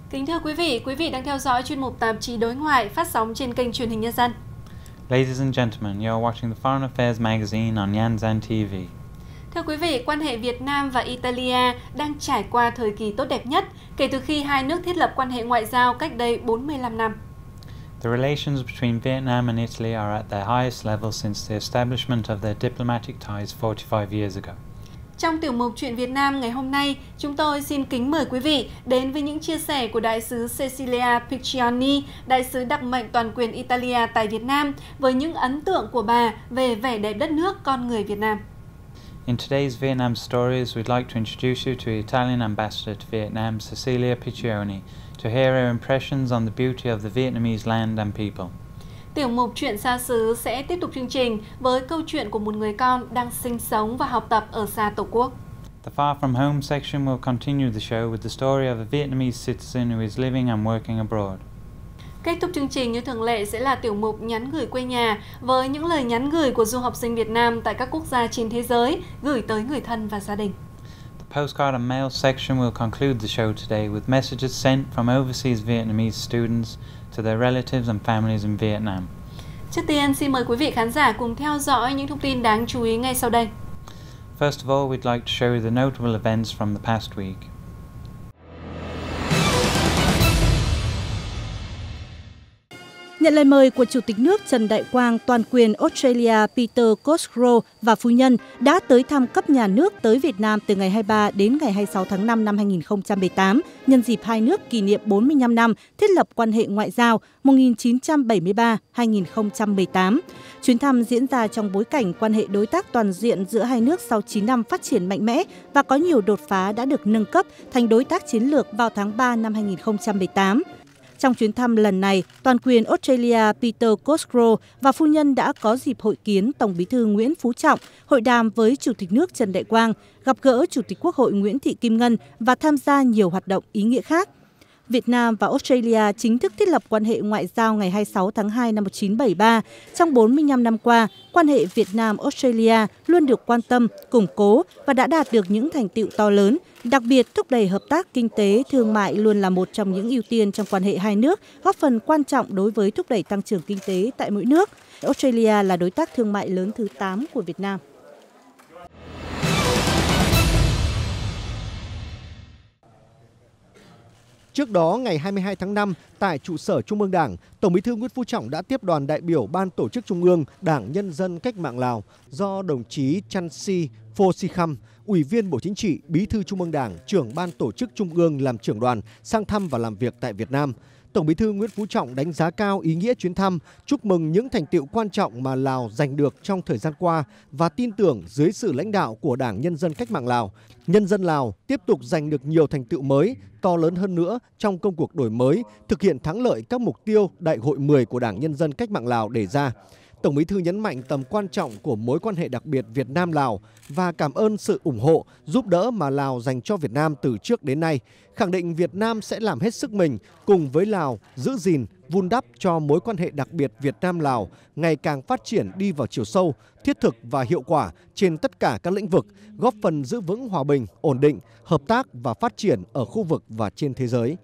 Kính thưa quý vị đang theo dõi chuyên mục tạp chí Đối ngoại phát sóng trên kênh truyền hình Nhân dân. Ladies and gentlemen, you are watching the Foreign Affairs magazine on Gian TV. Thưa quý vị, quan hệ Việt Nam và Italia đang trải qua thời kỳ tốt đẹp nhất kể từ khi hai nước thiết lập quan hệ ngoại giao cách đây 45 năm. The relations between Vietnam and Italy are at their highest level since the establishment of their diplomatic ties 45 years ago. Trong tiểu mục Chuyện Việt Nam ngày hôm nay, chúng tôi xin kính mời quý vị đến với những chia sẻ của Đại sứ Cecilia Piccioni, Đại sứ đặc mệnh toàn quyền Italia tại Việt Nam, với những ấn tượng của bà về vẻ đẹp đất nước con người Việt Nam. In today's Vietnam stories, we'd like to introduce you to Italian Ambassador to Vietnam, Cecilia Piccioni, to hear her impressions on the beauty of the Vietnamese land and people. Tiểu mục Chuyện xa xứ sẽ tiếp tục chương trình với câu chuyện của một người con đang sinh sống và học tập ở xa Tổ quốc. The Far From Home section will continue the show with the story of a Vietnamese citizen who is living and working abroad. Kết thúc chương trình như thường lệ sẽ là tiểu mục Nhắn gửi quê nhà với những lời nhắn gửi của du học sinh Việt Nam tại các quốc gia trên thế giới gửi tới người thân và gia đình. The Postcard and Mail section will conclude the show today with messages sent from overseas Vietnamese students to their relatives and families in Vietnam. Trước tiên, xin mời quý vị khán giả cùng theo dõi những thông tin đáng chú ý ngay sau đây. First of all, we'd like to show you the notable events from the past week. Nhận lời mời của Chủ tịch nước Trần Đại Quang, toàn quyền Australia Peter Cotgrove và phu nhân đã tới thăm cấp nhà nước tới Việt Nam từ ngày 23 đến ngày 26 tháng 5 năm 2018, nhân dịp hai nước kỷ niệm 45 năm thiết lập quan hệ ngoại giao 1973-2018. Chuyến thăm diễn ra trong bối cảnh quan hệ đối tác toàn diện giữa hai nước sau 9 năm phát triển mạnh mẽ và có nhiều đột phá đã được nâng cấp thành đối tác chiến lược vào tháng 3 năm 2018. Trong chuyến thăm lần này, toàn quyền Australia Peter Cotgrove và phu nhân đã có dịp hội kiến Tổng Bí thư Nguyễn Phú Trọng, hội đàm với Chủ tịch nước Trần Đại Quang, gặp gỡ Chủ tịch Quốc hội Nguyễn Thị Kim Ngân và tham gia nhiều hoạt động ý nghĩa khác. Việt Nam và Australia chính thức thiết lập quan hệ ngoại giao ngày 26 tháng 2 năm 1973. Trong 45 năm qua, quan hệ Việt Nam-Australia luôn được quan tâm, củng cố và đã đạt được những thành tựu to lớn. Đặc biệt, thúc đẩy hợp tác kinh tế, thương mại luôn là một trong những ưu tiên trong quan hệ hai nước, góp phần quan trọng đối với thúc đẩy tăng trưởng kinh tế tại mỗi nước. Australia là đối tác thương mại lớn thứ 8 của Việt Nam. Trước đó, ngày 22 tháng 5, tại trụ sở Trung ương Đảng, Tổng Bí thư Nguyễn Phú Trọng đã tiếp đoàn đại biểu Ban Tổ chức Trung ương Đảng Nhân dân Cách mạng Lào do đồng chí Chan Si Phô Si Khăm, Ủy viên Bộ Chính trị, Bí thư Trung ương Đảng, trưởng Ban Tổ chức Trung ương làm trưởng đoàn sang thăm và làm việc tại Việt Nam. Tổng Bí thư Nguyễn Phú Trọng đánh giá cao ý nghĩa chuyến thăm, chúc mừng những thành tựu quan trọng mà Lào giành được trong thời gian qua và tin tưởng dưới sự lãnh đạo của Đảng Nhân dân Cách mạng Lào, nhân dân Lào tiếp tục giành được nhiều thành tựu mới, to lớn hơn nữa trong công cuộc đổi mới, thực hiện thắng lợi các mục tiêu Đại hội 10 của Đảng Nhân dân Cách mạng Lào đề ra. Tổng Bí thư nhấn mạnh tầm quan trọng của mối quan hệ đặc biệt Việt Nam-Lào và cảm ơn sự ủng hộ, giúp đỡ mà Lào dành cho Việt Nam từ trước đến nay, khẳng định Việt Nam sẽ làm hết sức mình cùng với Lào giữ gìn, vun đắp cho mối quan hệ đặc biệt Việt Nam-Lào ngày càng phát triển đi vào chiều sâu, thiết thực và hiệu quả trên tất cả các lĩnh vực, góp phần giữ vững hòa bình, ổn định, hợp tác và phát triển ở khu vực và trên thế giới.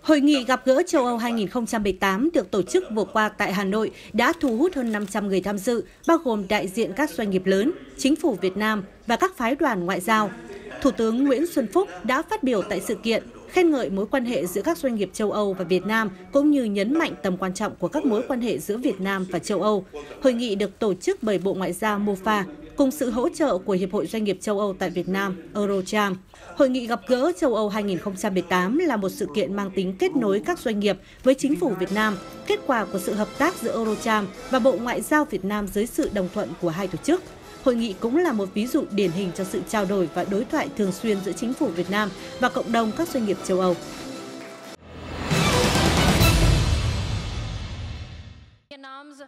Hội nghị gặp gỡ châu Âu 2018 được tổ chức vừa qua tại Hà Nội đã thu hút hơn 500 người tham dự, bao gồm đại diện các doanh nghiệp lớn, chính phủ Việt Nam và các phái đoàn ngoại giao. Thủ tướng Nguyễn Xuân Phúc đã phát biểu tại sự kiện, khen ngợi mối quan hệ giữa các doanh nghiệp châu Âu và Việt Nam, cũng như nhấn mạnh tầm quan trọng của các mối quan hệ giữa Việt Nam và châu Âu. Hội nghị được tổ chức bởi Bộ Ngoại giao MOFA, cùng sự hỗ trợ của Hiệp hội Doanh nghiệp châu Âu tại Việt Nam, Eurocharm. Hội nghị gặp gỡ châu Âu 2018 là một sự kiện mang tính kết nối các doanh nghiệp với chính phủ Việt Nam, kết quả của sự hợp tác giữa Eurocharm và Bộ Ngoại giao Việt Nam dưới sự đồng thuận của hai tổ chức. Hội nghị cũng là một ví dụ điển hình cho sự trao đổi và đối thoại thường xuyên giữa chính phủ Việt Nam và cộng đồng các doanh nghiệp châu Âu.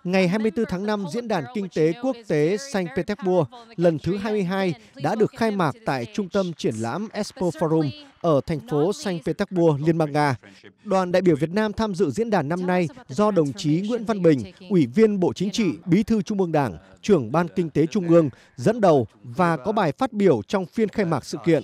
Ngày 24 tháng 5, Diễn đàn Kinh tế Quốc tế Saint Petersburg lần thứ 22 đã được khai mạc tại Trung tâm Triển lãm Expo Forum ở thành phố Saint Petersburg, Liên bang Nga. Đoàn đại biểu Việt Nam tham dự diễn đàn năm nay do đồng chí Nguyễn Văn Bình, Ủy viên Bộ Chính trị, Bí thư Trung ương Đảng, Trưởng Ban Kinh tế Trung ương dẫn đầu và có bài phát biểu trong phiên khai mạc sự kiện.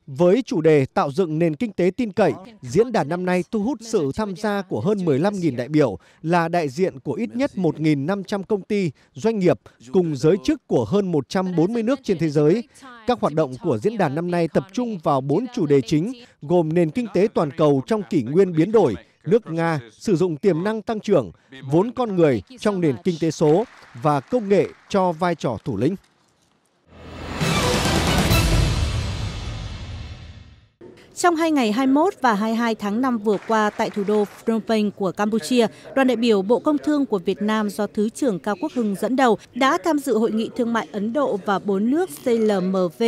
Với chủ đề tạo dựng nền kinh tế tin cậy, diễn đàn năm nay thu hút sự tham gia của hơn 15.000 đại biểu là đại diện của ít nhất 1.500 công ty, doanh nghiệp cùng giới chức của hơn 140 nước trên thế giới. Các hoạt động của diễn đàn năm nay tập trung vào 4 chủ đề chính gồm nền kinh tế toàn cầu trong kỷ nguyên biến đổi, nước Nga sử dụng tiềm năng tăng trưởng, vốn con người trong nền kinh tế số và công nghệ cho vai trò thủ lĩnh. Trong 2 ngày 21 và 22 tháng 5 vừa qua tại thủ đô Phnom Penh của Campuchia, đoàn đại biểu Bộ Công Thương của Việt Nam do Thứ trưởng Cao Quốc Hưng dẫn đầu đã tham dự Hội nghị Thương mại Ấn Độ và 4 nước CLMV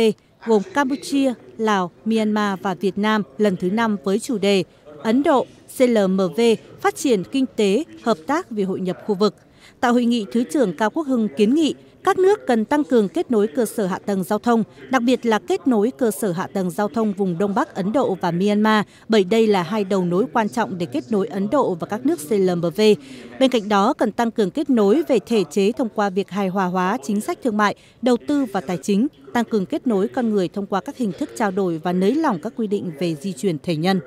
gồm Campuchia, Lào, Myanmar và Việt Nam lần thứ 5 với chủ đề Ấn Độ, CLMV, phát triển kinh tế, hợp tác vì hội nhập khu vực. Tại hội nghị, Thứ trưởng Cao Quốc Hưng kiến nghị các nước cần tăng cường kết nối cơ sở hạ tầng giao thông, đặc biệt là kết nối cơ sở hạ tầng giao thông vùng Đông Bắc Ấn Độ và Myanmar, bởi đây là hai đầu nối quan trọng để kết nối Ấn Độ và các nước CLMV. Bên cạnh đó, cần tăng cường kết nối về thể chế thông qua việc hài hòa hóa chính sách thương mại, đầu tư và tài chính, tăng cường kết nối con người thông qua các hình thức trao đổi và nới lỏng các quy định về di chuyển thể nhân.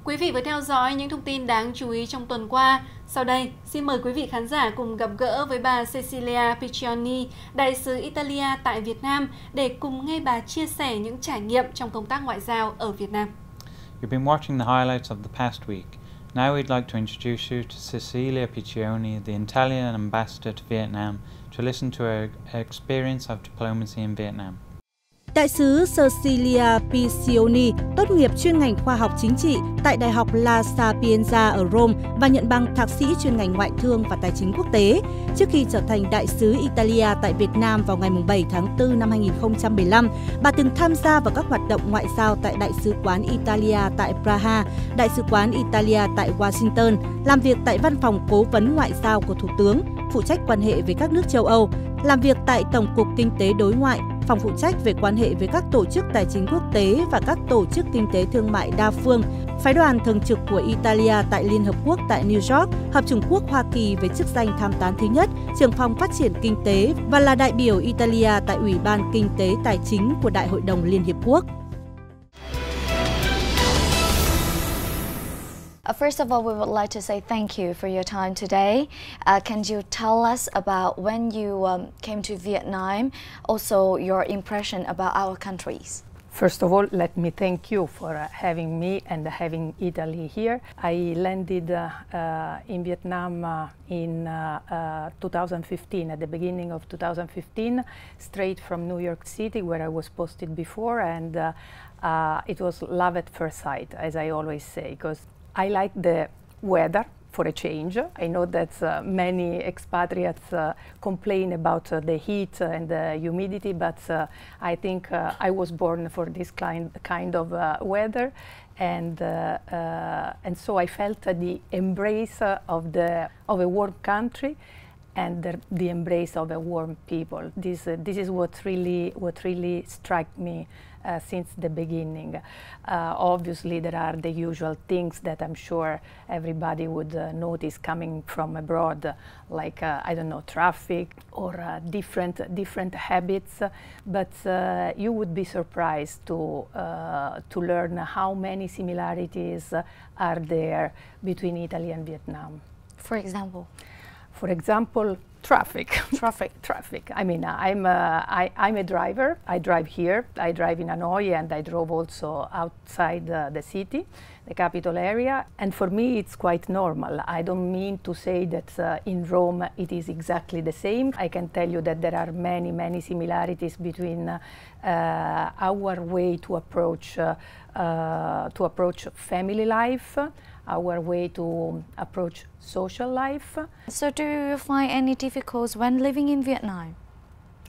Quý vị vừa theo dõi những thông tin đáng chú ý trong tuần qua. Sau đây, xin mời quý vị khán giả cùng gặp gỡ với bà Cecilia Piccioni, đại sứ Italia tại Việt Nam, để cùng nghe bà chia sẻ những trải nghiệm trong công tác ngoại giao ở Việt Nam. You've been watching the highlights of the past week. Now we'd like to introduce you to Cecilia Piccioni, the Italian ambassador to Vietnam, to listen to her experience of diplomacy in Vietnam. Đại sứ Cecilia Piccioni tốt nghiệp chuyên ngành khoa học chính trị tại Đại học La Sapienza ở Rome và nhận bằng thạc sĩ chuyên ngành ngoại thương và tài chính quốc tế. Trước khi trở thành đại sứ Italia tại Việt Nam vào ngày 7 tháng 4 năm 2015, bà từng tham gia vào các hoạt động ngoại giao tại Đại sứ quán Italia tại Praha, Đại sứ quán Italia tại Washington, làm việc tại Văn phòng Cố vấn Ngoại giao của Thủ tướng, phụ trách quan hệ với các nước châu Âu, làm việc tại Tổng cục Kinh tế Đối ngoại, phòng phụ trách về quan hệ với các tổ chức tài chính quốc tế và các tổ chức kinh tế thương mại đa phương, phái đoàn thường trực của Italia tại Liên Hợp Quốc tại New York, Hợp chủng quốc Hoa Kỳ với chức danh tham tán thứ nhất, trưởng phòng phát triển kinh tế và là đại biểu Italia tại Ủy ban Kinh tế Tài chính của Đại hội đồng Liên Hiệp Quốc. First of all, we would like to say thank you for your time today. Can you tell us about when you came to Vietnam, also your impression about our countries? First of all, let me thank you for having me and having Italy here. I landed in Vietnam in 2015, at the beginning of 2015, straight from New York City, where I was posted before, and it was love at first sight, as I always say, because I like the weather for a change. I know that many expatriates complain about the heat and the humidity, but I think I was born for this kind of weather, and so I felt the embrace of a warm country and the embrace of a warm people. This is what really struck me since the beginning. Obviously, there are the usual things that I'm sure everybody would notice coming from abroad, like I don't know, traffic or different habits. But you would be surprised to learn how many similarities are there between Italy and Vietnam. For example? For example, traffic. Traffic. I mean, I'm a driver. I drive here. I drive in Hanoi, and I drove also outside the city, the capital area. And for me, it's quite normal. I don't mean to say that in Rome it is exactly the same. I can tell you that there are many similarities between our way to approach family life, our way to approach social life. So do you find any difficulties when living in Vietnam?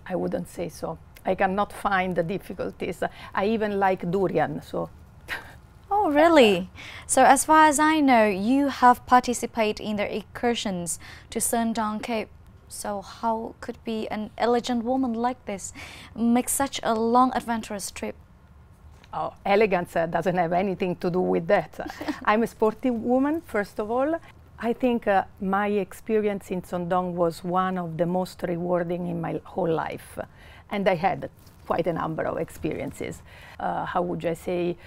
I wouldn't say so. I cannot find the difficulties. I even like durian, so. Oh, Oh, really? So as far as I know, you have participated in the excursions to Sơn Cape. So how could be an elegant woman like this make such a long adventurous trip? Oh, elegance doesn't have anything to do with that. I'm a sporty woman, first of all. I think my experience in Sondong was one of the most rewarding in my whole life. And I had quite a number of experiences. How would I say?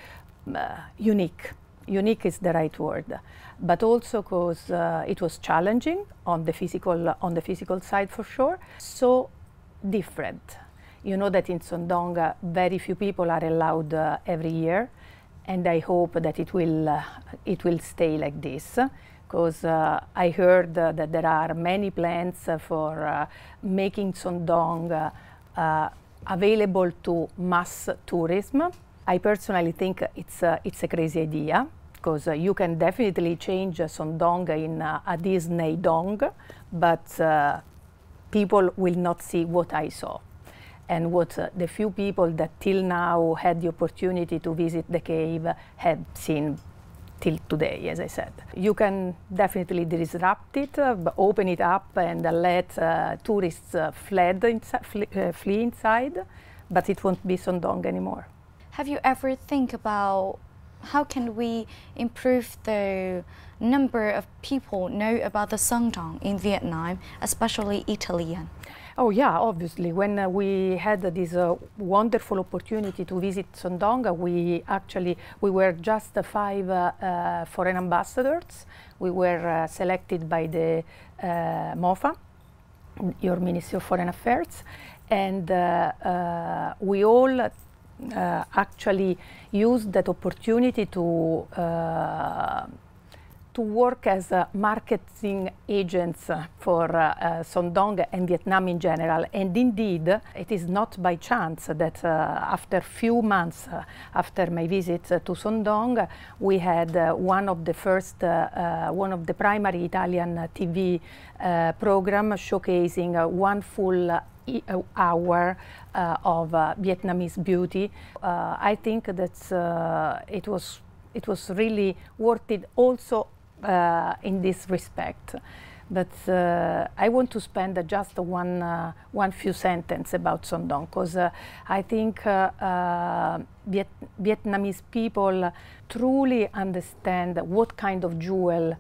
Unique. Unique is the right word. But also because it was challenging on the physical side for sure. So different. You know that in Sondong very few people are allowed every year, and I hope that it will stay like this, because I heard that there are many plans for making Sondong available to mass tourism. I personally think it's a crazy idea, because you can definitely change Sondong in a Disney dong, but people will not see what I saw. And what the few people that till now had the opportunity to visit the cave had seen till today, as I said. You can definitely disrupt it, open it up and let tourists flee inside, but it won't be Sondong anymore. Have you ever think about how can we improve the number of people know about the Sondong in Vietnam, especially Italian? Oh yeah, obviously. When we had this wonderful opportunity to visit Sondong, we were just 5 foreign ambassadors. We were selected by the MOFA, your Ministry of Foreign Affairs, and we all actually used that opportunity to work as marketing agents for Sondong and Vietnam in general. And indeed, it is not by chance that after few months after my visit to Sondong, we had one of the primary Italian TV program showcasing one full hour of Vietnamese beauty. I think that it was really worth it also in this respect. But I want to spend just one few sentences about Sondong, because I think Vietnamese people truly understand what kind of jewel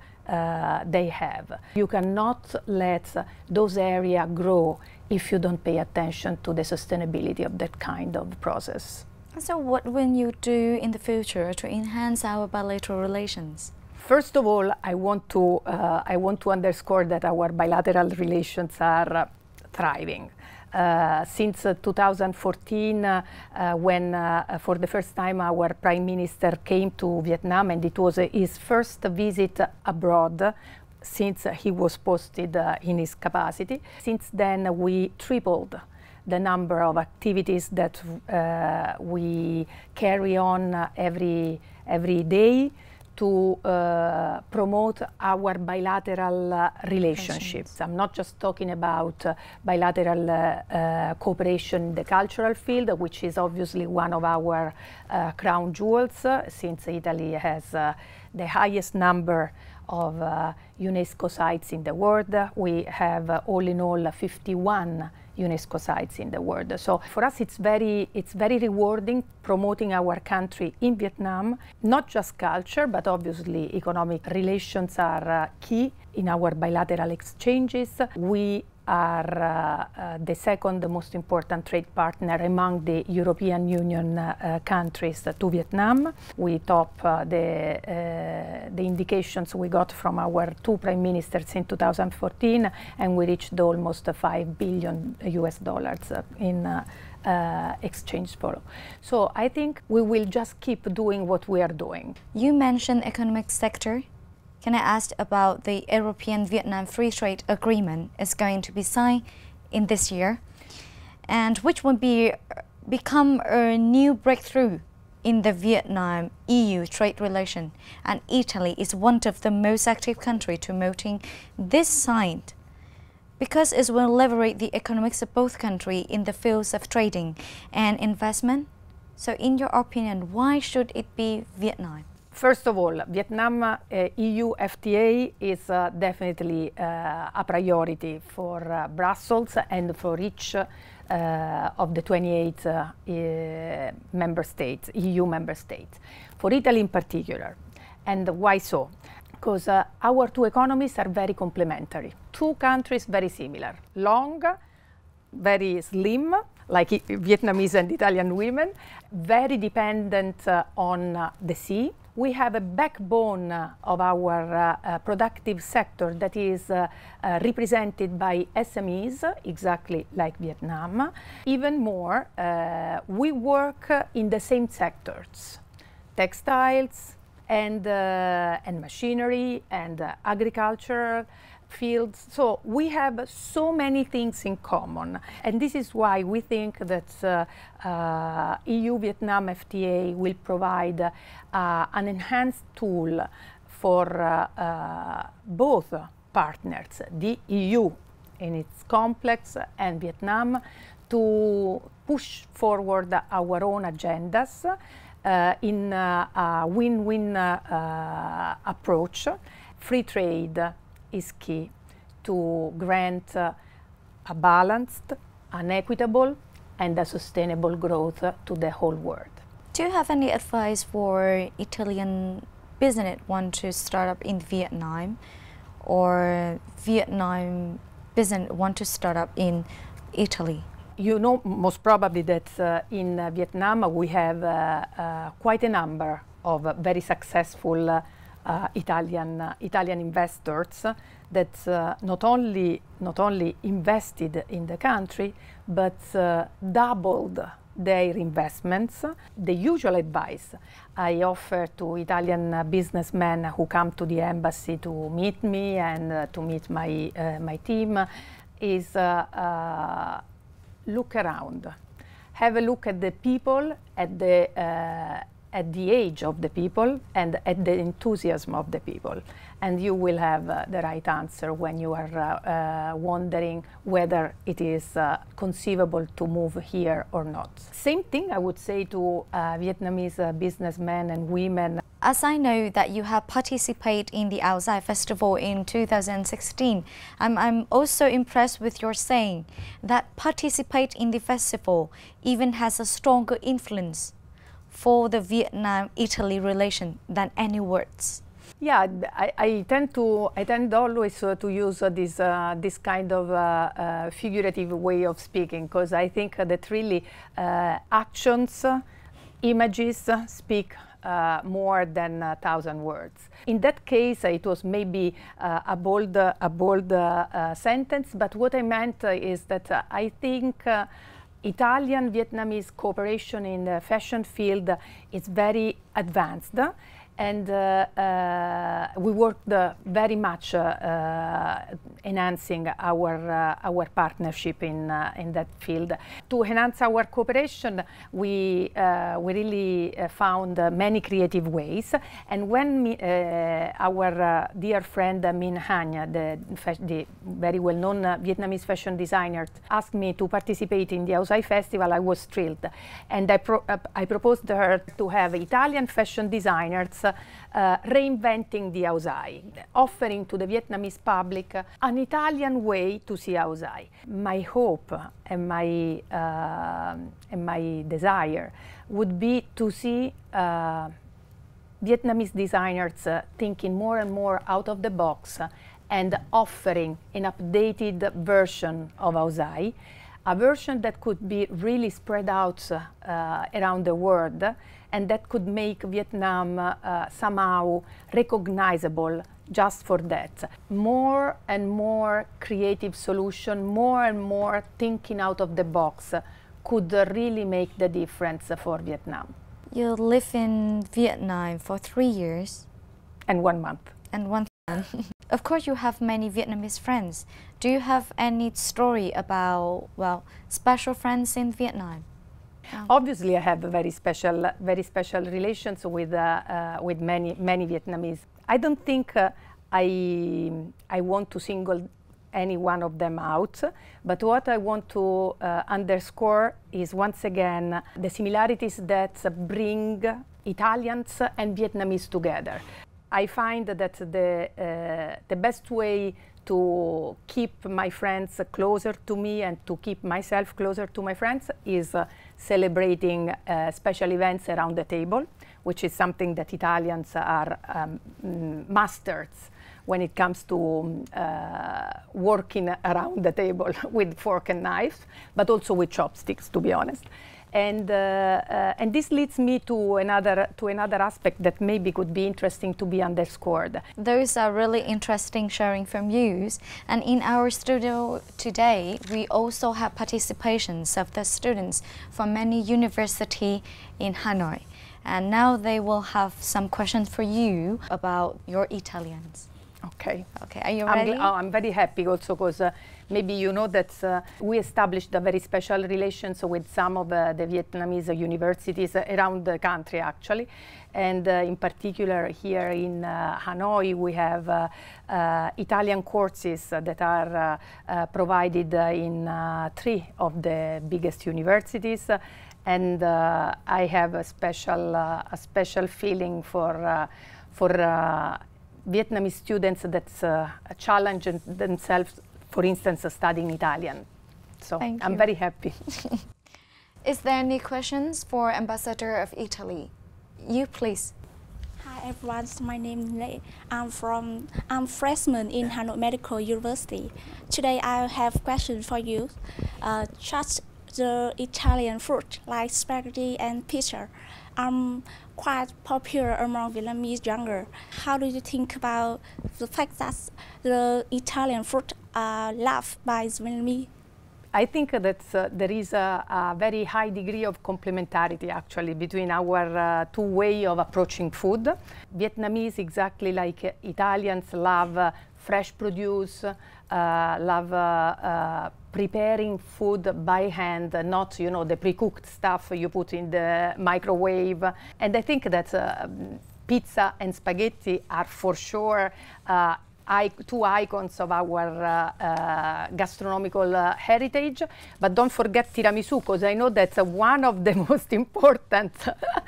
they have. You cannot let those areas grow if you don't pay attention to the sustainability of that kind of process. So what will you do in the future to enhance our bilateral relations? First of all, I want to underscore that our bilateral relations are thriving. Since 2014, when for the first time our Prime Minister came to Vietnam, and it was his first visit abroad since he was posted in his capacity. Since then, we tripled the number of activities that we carry on every day to promote our bilateral relationships. I'm not just talking about bilateral cooperation in the cultural field, which is obviously one of our crown jewels, since Italy has the highest number of UNESCO sites in the world. We have all in all 51 UNESCO sites in the world. So for us it's very rewarding promoting our country in Vietnam. Not just culture, but obviously economic relations are key in our bilateral exchanges. We are the second most important trade partner among the European Union countries to Vietnam. We top the indications we got from our 2 prime ministers in 2014, and we reached almost $5 billion in exchange flow. So I think we will just keep doing what we are doing. You mentioned economic sector. Can I ask about the European-Vietnam Free Trade Agreement is going to be signed in this year, and which will become a new breakthrough in the Vietnam-EU trade relation, and Italy is one of the most active countries promoting this sign because it will leverage the economics of both countries in the fields of trading and investment. So in your opinion, why should it be Vietnam? First of all, Vietnam EU FTA is definitely a priority for Brussels and for each of the 28 member states, EU member states. For Italy in particular. And why so? Because our two economies are very complementary. Two countries very similar. Long, very slim, like Vietnamese and Italian women, very dependent on the sea. We have a backbone of our productive sector that is represented by SMEs, exactly like Vietnam. Even more, we work in the same sectors, textiles and machinery and agriculture fields. So we have so many things in common, and this is why we think that EU-Vietnam FTA will provide an enhanced tool for both partners, the EU in its complex and Vietnam, to push forward our own agendas in a win-win approach. Free trade is key to grant a balanced, an equitable, and a sustainable growth to the whole world. Do you have any advice for Italian business want to start up in Vietnam, or Vietnam business want to start up in Italy? You know most probably that in Vietnam we have quite a number of very successful Italian investors that not only invested in the country, but doubled their investments. The usual advice I offer to Italian businessmen who come to the embassy to meet me and to meet my team is look around. Have a look at the people, at the age of the people, and at the enthusiasm of the people. And you will have the right answer when you are wondering whether it is conceivable to move here or not. Same thing I would say to Vietnamese businessmen and women. As I know that you have participated in the Outside Festival in 2016, I'm also impressed with your saying that participate in the festival even has a stronger influence for the Vietnam-Italy relation than any words. Yeah, I tend always to use this kind of figurative way of speaking, because I think that really actions, images speak more than 1,000 words. In that case, it was maybe a bold sentence, but what I meant is that I think Italian-Vietnamese cooperation in the fashion field is very advanced, and we worked very much enhancing our partnership in that field. To enhance our cooperation, we really found many creative ways. And when our dear friend Minh Hanh, the very well-known Vietnamese fashion designer, asked me to participate in the Outside Festival, I was thrilled. And I proposed to her to have Italian fashion designers reinventing the Outside, offering to the Vietnamese public an Italian way to see Outside. My hope and my desire would be to see Vietnamese designers thinking more and more out of the box and offering an updated version of Outside, a version that could be really spread out around the world, and that could make Vietnam somehow recognizable just for that. More and more creative solution, more and more thinking out of the box could really make the difference for Vietnam. You live in Vietnam for 3 years. And 1 month. And 1 month. Of course, you have many Vietnamese friends. Do you have any story about, well, special friends in Vietnam? Obviously, I have very special relations with many Vietnamese. I don't think I want to single any one of them out, but what I want to underscore is once again the similarities that bring Italians and Vietnamese together. I find that the best way to keep my friends closer to me and to keep myself closer to my friends is celebrating special events around the table, which is something that Italians are masters when it comes to working around the table with fork and knife, but also with chopsticks, to be honest. And this leads me to another aspect that maybe could be interesting to be underscored. Those are really interesting sharing from you. And in our studio today, we also have participations of the students from many universities in Hanoi. And now they will have some questions for you about your Italians. Okay. Okay, are you ready? I'm very happy also because maybe you know that we established a very special relations with some of the Vietnamese universities around the country actually. And in particular here in Hanoi we have Italian courses that are provided in 3 of the biggest universities. And I have a special feeling for Vietnamese students that challenge themselves, for instance, studying Italian. So I'm very happy. Is there any questions for Ambassador of Italy? You, please. Hi everyone, my name is Lei. I'm freshman in Hanoi Medical University. Today I have a question for you. Just the Italian food like spaghetti and pizza quite popular among Vietnamese younger. How do you think about the fact that the Italian food are loved by Vietnamese? I think that there is a very high degree of complementarity actually between our 2 ways of approaching food. Vietnamese, exactly like Italians, love fresh produce, love preparing food by hand, not the pre-cooked stuff you put in the microwave. And I think that pizza and spaghetti are for sure 2 icons of our gastronomical heritage. But don't forget tiramisu, because I know that's one of the most important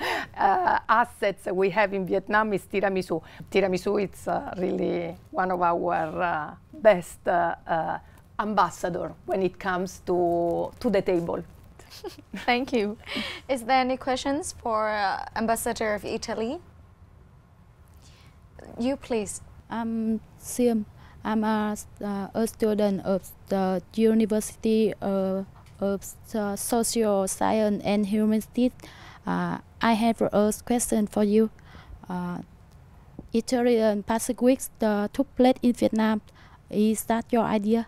assets we have in Vietnam is tiramisu. Tiramisu is really one of our best ambassador when it comes to the table. Thank you. Is there any questions for Ambassador of Italy? You, please. I'm Siem. I'm a student of the University of Social Science and Humanities. I have a question for you. Italian Pacific Week took place in Vietnam. Is that your idea?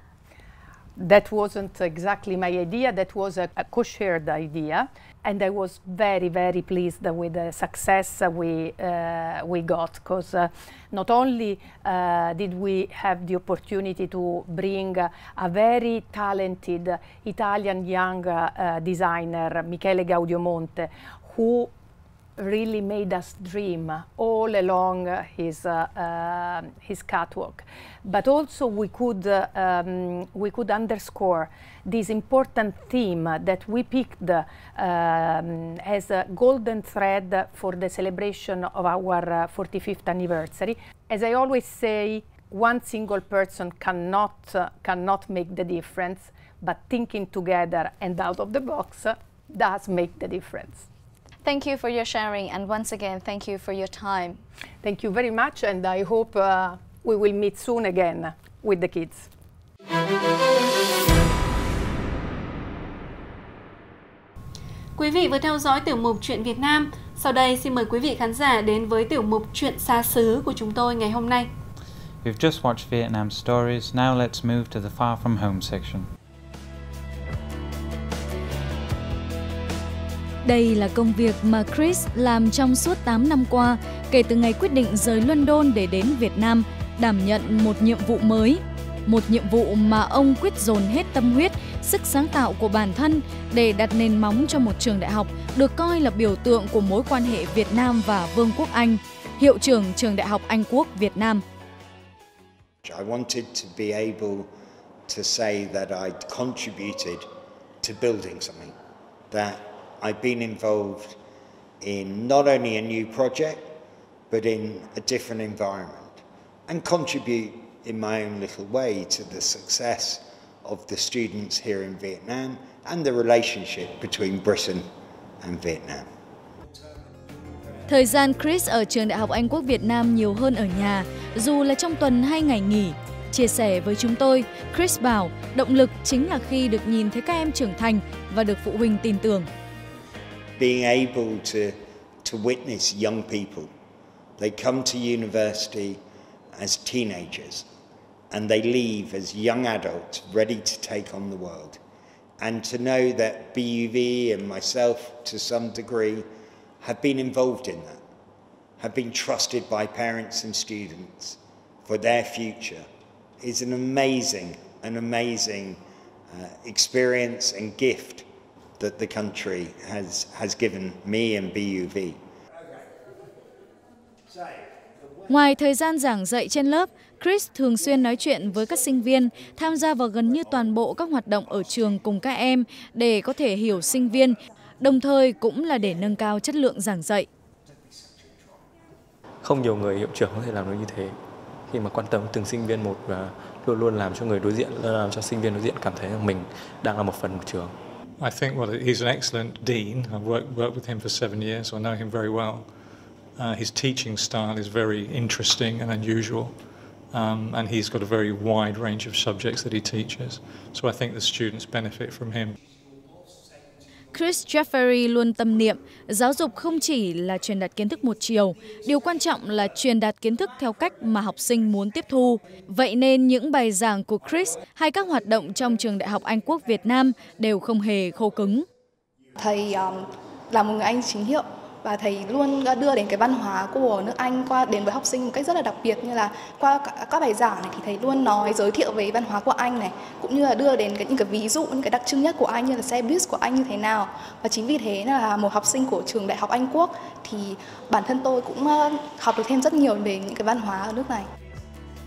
That wasn't exactly my idea. That was a co-shared idea. And I was very, very pleased with the success we got, because not only did we have the opportunity to bring a very talented Italian young designer, Michele Gaudiomonte, who really made us dream all along his catwalk. But also we could underscore this important theme that we picked as a golden thread for the celebration of our 45th anniversary. As I always say, one single person cannot make the difference, but thinking together and out of the box does make the difference. Thank you for your sharing, and once again, thank you for your time. Thank you very much, and I hope we will meet soon again with the kids. Quý vị vừa theo dõi tiểu mục Chuyện Việt Nam. Sau đây xin mời quý vị khán giả đến với tiểu mục Chuyện xa xứ của chúng tôi ngày hôm nay. We've just watched Vietnam stories, now let's move to the Far From Home section. Đây là công việc mà Chris làm trong suốt 8 năm qua, kể từ ngày quyết định rời London để đến Việt Nam, đảm nhận một nhiệm vụ mới. Một nhiệm vụ mà ông quyết dồn hết tâm huyết, sức sáng tạo của bản thân để đặt nền móng cho một trường đại học được coi là biểu tượng của mối quan hệ Việt Nam và Vương quốc Anh, hiệu trưởng trường Đại học Anh Quốc Việt Nam. I wanted to be able to say that I'd contributed to building something, that I've been involved in not only a new project, but in a different environment, and contribute in my own little way to the success of the students here in Vietnam and the relationship between Britain and Vietnam. Thời gian Chris ở trường Đại học Anh Quốc Việt Nam nhiều hơn ở nhà, dù là trong tuần hay ngày nghỉ. Chia sẻ với chúng tôi, Chris bảo động lực chính là khi được nhìn thấy các em trưởng thành và được phụ huynh tin tưởng. Being able to witness young people, they come to university as teenagers and they leave as young adults ready to take on the world. And to know that BUV and myself to some degree have been involved in that, have been trusted by parents and students for their future is an amazing experience and gift that the country has given me and BUV. Ngoài thời gian giảng dạy trên lớp, Chris thường xuyên nói chuyện với các sinh viên, tham gia vào gần như toàn bộ các hoạt động ở trường cùng các em để có thể hiểu sinh viên, đồng thời cũng là để nâng cao chất lượng giảng dạy. Không nhiều người hiệu trưởng có thể làm được như thế, khi mà quan tâm từng sinh viên một và luôn luôn làm cho người đối diện, làm cho sinh viên đối diện cảm thấy rằng mình đang là một phần của trường. I think he's an excellent dean. I've worked with him for 7 years, so I know him very well. His teaching style is very interesting and unusual, and he's got a very wide range of subjects that he teaches. So I think the students benefit from him. Chris Jeffery luôn tâm niệm, giáo dục không chỉ là truyền đạt kiến thức một chiều, điều quan trọng là truyền đạt kiến thức theo cách mà học sinh muốn tiếp thu. Vậy nên những bài giảng của Chris hay các hoạt động trong trường Đại học Anh Quốc Việt Nam đều không hề khô cứng. Thầy là một người Anh chính hiệu và thầy luôn đưa đến cái văn hóa của nước Anh đến với học sinh một cách rất là đặc biệt, như là qua các bài giảng này thì thầy luôn giới thiệu về văn hóa của Anh này, cũng như là đưa đến những cái ví dụ, những cái đặc trưng nhất của Anh, như là xe buýt của Anh như thế nào. Và chính vì thế là một học sinh của trường Đại học Anh Quốc thì bản thân tôi cũng học được thêm rất nhiều về những cái văn hóa ở nước này.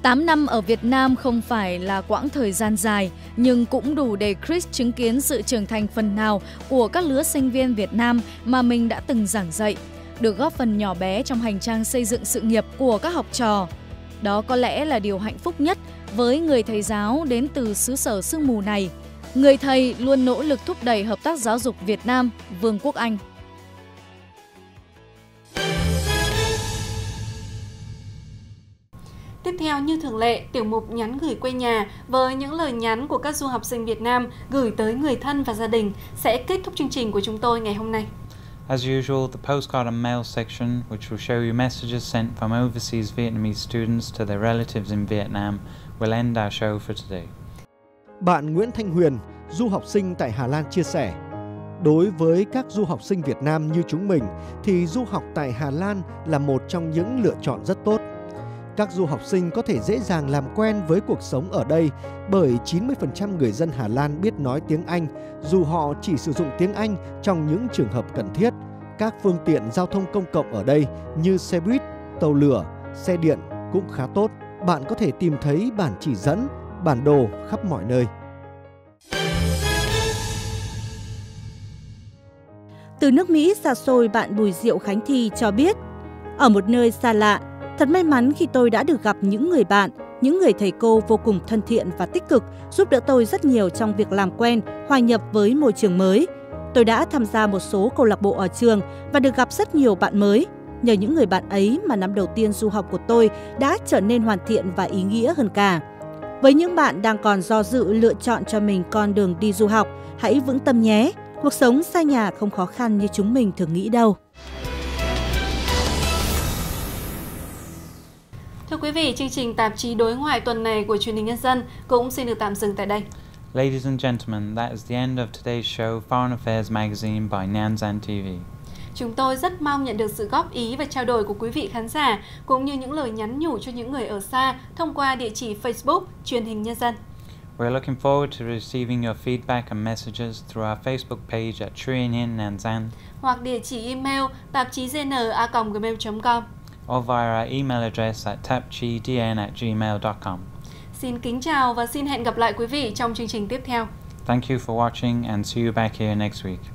8 năm ở Việt Nam không phải là quãng thời gian dài, nhưng cũng đủ để Chris chứng kiến sự trưởng thành phần nào của các lứa sinh viên Việt Nam mà mình đã từng giảng dạy, được góp phần nhỏ bé trong hành trang xây dựng sự nghiệp của các học trò. Đó có lẽ là điều hạnh phúc nhất với người thầy giáo đến từ xứ sở sương mù này. Người thầy luôn nỗ lực thúc đẩy hợp tác giáo dục Việt Nam, Vương quốc Anh. Tiếp theo như thường lệ, tiểu mục nhắn gửi quê nhà với những lời nhắn của các du học sinh Việt Nam gửi tới người thân và gia đình sẽ kết thúc chương trình của chúng tôi ngày hôm nay. As usual, the postcard and mail section, which will show you messages sent from overseas Vietnamese students to their relatives in Vietnam, will end our show for today. Bạn Nguyễn Thanh Huyền, du học sinh tại Hà Lan chia sẻ, đối với các du học sinh Việt Nam như chúng mình thì du học tại Hà Lan là một trong những lựa chọn rất tốt. Các du học sinh có thể dễ dàng làm quen với cuộc sống ở đây bởi 90% người dân Hà Lan biết nói tiếng Anh, dù họ chỉ sử dụng tiếng Anh trong những trường hợp cần thiết. Các phương tiện giao thông công cộng ở đây như xe buýt, tàu lửa, xe điện cũng khá tốt. Bạn có thể tìm thấy bản chỉ dẫn, bản đồ khắp mọi nơi. Từ nước Mỹ xa xôi, bạn Bùi Diệu Khánh Thi cho biết, ở một nơi xa lạ, thật may mắn khi tôi đã được gặp những người bạn, những người thầy cô vô cùng thân thiện và tích cực, giúp đỡ tôi rất nhiều trong việc làm quen, hòa nhập với môi trường mới. Tôi đã tham gia một số câu lạc bộ ở trường và được gặp rất nhiều bạn mới. Nhờ những người bạn ấy mà năm đầu tiên du học của tôi đã trở nên hoàn thiện và ý nghĩa hơn cả. Với những bạn đang còn do dự lựa chọn cho mình con đường đi du học, hãy vững tâm nhé. Cuộc sống xa nhà không khó khăn như chúng mình thường nghĩ đâu. Thưa quý vị, chương trình tạp chí đối ngoại tuần này của Truyền hình Nhân dân cũng xin được tạm dừng tại đây. Ladies and gentlemen, that is the end of today's show, Foreign Affairs Magazine by Nhân TV. Chúng tôi rất mong nhận được sự góp ý và trao đổi của quý vị khán giả, cũng như những lời nhắn nhủ cho những người ở xa thông qua địa chỉ Facebook Truyền hình Nhân dân. We're looking forward to receiving your feedback and messages through our Facebook page at Truyền hình Nhân dân, hoặc địa chỉ email tạp chí gn@gmail.com, or via our email address at tapchidn@gmail.com. Xin kính chào và xin hẹn gặp lại quý vị trong chương trình tiếp theo. Thank you for watching and see you back here next week.